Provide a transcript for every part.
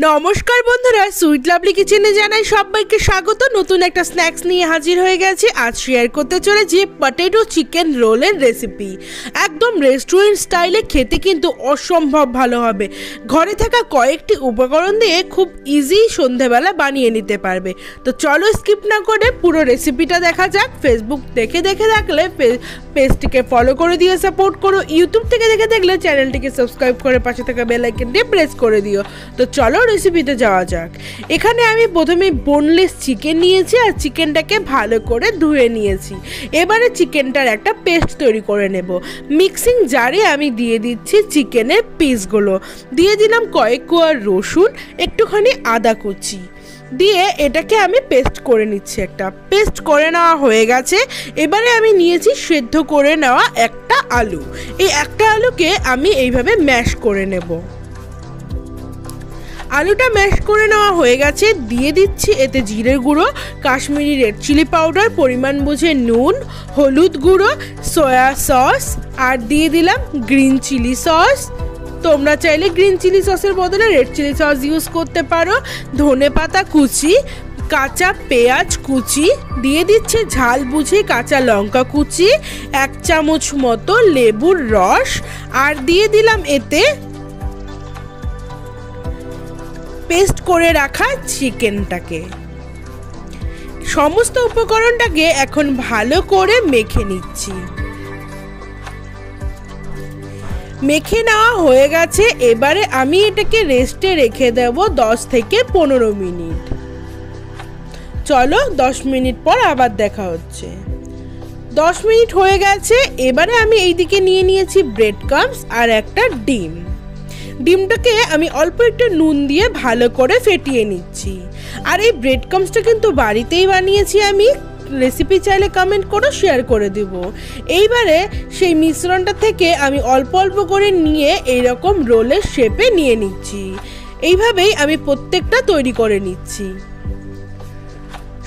নমস্কার বন্ধুরা, sweet lovely কিচেনে জানাই সবাইকে স্বাগত। নতুন একটা স্ন্যাক্স নিয়ে হাজির হয়ে গেছি। আজ শেয়ার করতে চলেছি পটেটো চিকেন রোলের রেসিপি। একদম রেস্টুরেন্ট স্টাইলে, খেতে কিন্তু অসম্ভব ভালো হবে। ঘরে থাকা কয়েকটি উপকরণ দিয়ে খুব ইজি সন্ধেবেলা বানিয়ে নিতে পারবে। তো চলো স্কিপ না করে পুরো রেসিপিটা দেখা যাক। ফেসবুক দেখে থাকলে পেজটিকে ফলো করে দিয়ে সাপোর্ট করো। ইউটিউব থেকে দেখলে চ্যানেলটিকে সাবস্ক্রাইব করে পাশে থাকা বেল আইকনটি প্রেস করে দিও। তো চলো রেসিপিতে যাওয়া যাক। এখানে আমি প্রথমে বোনলেস চিকেন নিয়েছি আর চিকেনটাকে ভালো করে ধুয়ে নিয়েছি। এবারে চিকেনটার একটা পেস্ট তৈরি করে নেব। মিক্সিং জারে আমি দিয়ে দিচ্ছি চিকেনের পিসগুলো, দিয়ে দিলাম কয়েক কোয়া রসুন, একটুখানি আদা কুচি দিয়ে এটাকে আমি পেস্ট করে নিচ্ছি। একটা পেস্ট করে নেওয়া হয়ে গেছে। এবারে আমি নিয়েছি সেদ্ধ করে নেওয়া একটা আলু। এই একটা আলুকে আমি এইভাবে ম্যাশ করে নেব। আলুটা ম্যাশ করে নেওয়া হয়ে গেছে। দিয়ে দিচ্ছি এতে জিরের গুঁড়ো, কাশ্মীরি রেড চিলি পাউডার, পরিমাণ বুঝে নুন, হলুদ গুঁড়ো, সয়া সস আর দিয়ে দিলাম গ্রিন চিলি সস। তোমরা চাইলে গ্রিন চিলি সসের বদলে রেড চিলি সস ইউজ করতে পারো। ধনে পাতা কুচি, কাঁচা পেঁয়াজ কুচি, দিয়ে দিচ্ছে ঝাল বুঝে কাঁচা লঙ্কা কুচি, 1 চামচ মতো লেবুর রস আর দিয়ে দিলাম এতে পেস্ট করে রাখা চিকেনটাকে। সমস্ত উপকরণটাকে এখন ভালো করে মেখে নিচ্ছি। মেখে নেওয়া হয়ে গেছে। এবারে আমি এটাকে রেস্টে রেখে দেব 10 থেকে 15 মিনিট। চলো 10 মিনিট পর আবার দেখা হচ্ছে। 10 মিনিট হয়ে গেছে। এবারে আমি এইদিকে নিয়ে নিয়েছি ব্রেড ক্রাম্বস আর একটা ডিম। ডিমটাকে আমি অল্প একটু নুন দিয়ে ভালো করে ফেটিয়ে নিচ্ছি। আর এই ব্রেড ক্রাম্বসটা কিন্তু বাড়িতেই বানিয়েছি আমি। রেসিপি চাইলে কমেন্ট করো, শেয়ার করে দেব। এইবারে সেই মিশ্রণটা থেকে আমি অল্প অল্প করে নিয়ে এইরকম রোলের শেপে নিয়ে নিচ্ছি। এইভাবেই আমি প্রত্যেকটা তৈরি করে নিচ্ছি।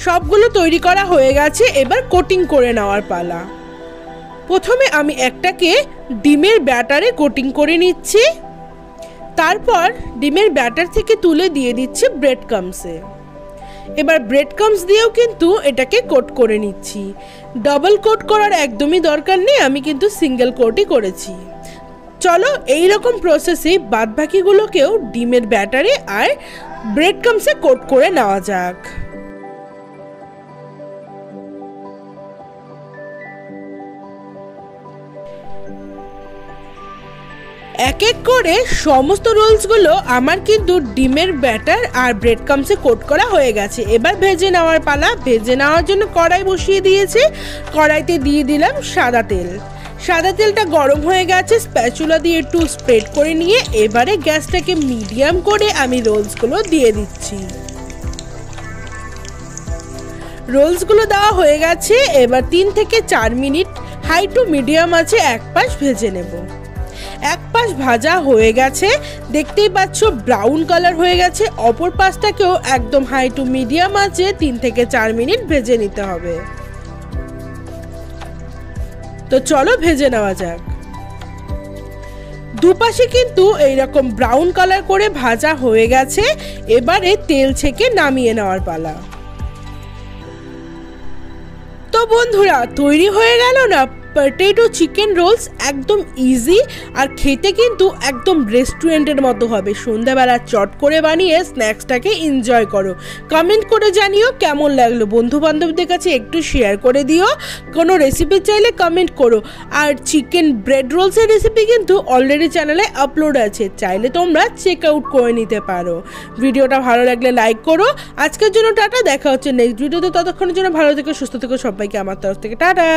সবগুলো তৈরি করা হয়ে গেছে। এবার কোটিং করে নেওয়ার পালা। প্রথমে আমি একটাকে ডিমের ব্যাটারে কোটিং করে নিচ্ছি। তারপর ডিমের ব্যাটার থেকে তুলে দিয়ে দিচ্ছি ব্রেড ক্রাম্বসে। এবার ব্রেড ক্রাম্বস দিয়েও কিন্তু এটাকে কোট করে নিচ্ছি। ডাবল কোট করার একদমই দরকার নেই, আমি কিন্তু সিঙ্গেল কোটই করেছি। চলো এইরকম প্রসেসে বাদবাকিগুলোকেও ডিমের ব্যাটারে আর ব্রেড ক্রাম্বসে কোট করে নেওয়া যাক। এক এক করে সমস্ত রোলসগুলো আমার কিন্তু ডিমের ব্যাটার আর ব্রেড ক্রাম্বসে কোট করা হয়ে গেছে। এবার ভেজে নেওয়ার পালা। ভেজে নেওয়ার জন্য কড়াই বসিয়ে দিয়েছি। কড়াইতে দিয়ে দিলাম সাদা তেল। সাদা তেলটা গরম হয়ে গেছে। স্প্যাচুলা দিয়ে একটু স্প্রেড করে নিয়ে এবারে গ্যাসটাকে মিডিয়াম করে আমি রোলসগুলো দিয়ে দিচ্ছি। রোলসগুলো দেওয়া হয়ে গেছে। এবার 3 থেকে 4 মিনিট হাই টু মিডিয়াম আছে এক পাশ ভেজে নেব। এক পাশ ভাজা হয়ে গেছে, দেখতেই পাচ্ছ ব্রাউন কালার হয়ে গেছে। অপর পাশটাকেও একদম হাই টু মিডিয়াম আছে 3 থেকে 4 মিনিট ভেজে নিতে হবে। তো চলো ভেজে নেওয়া যাক। দুপাশে কিন্তু এইরকম ব্রাউন কালার করে ভাজা হয়ে গেছে। এবারে তেল ছেঁকে নামিয়ে নেওয়ার পালা। তো বন্ধুরা, তৈরি হয়ে গেল না পটেটো চিকেন রোলস। একদম ইজি আর খেতে কিন্তু একদম রেস্টুরেন্টের মতো হবে। সন্ধ্যাবেলা চট করে বানিয়ে স্ন্যাক্সটাকে এনজয় করো। কমেন্ট করে জানিও কেমন লাগলো। বন্ধু বান্ধবদের কাছে একটু শেয়ার করে দিও। কোনো রেসিপি চাইলে কমেন্ট করো। আর চিকেন ব্রেড রোলসের রেসিপি কিন্তু অলরেডি চ্যানেলে আপলোড আছে, চাইলে তোমরা চেক আউট করে নিতে পারো। ভিডিওটা ভালো লাগলে লাইক করো। আজকের জন্য টাটা, দেখা হচ্ছে নেক্সট ভিডিওতে। ততক্ষণের জন্য ভালো থেকো, সুস্থ থেকো। সবাইকে আমার তরফ থেকে টাটা।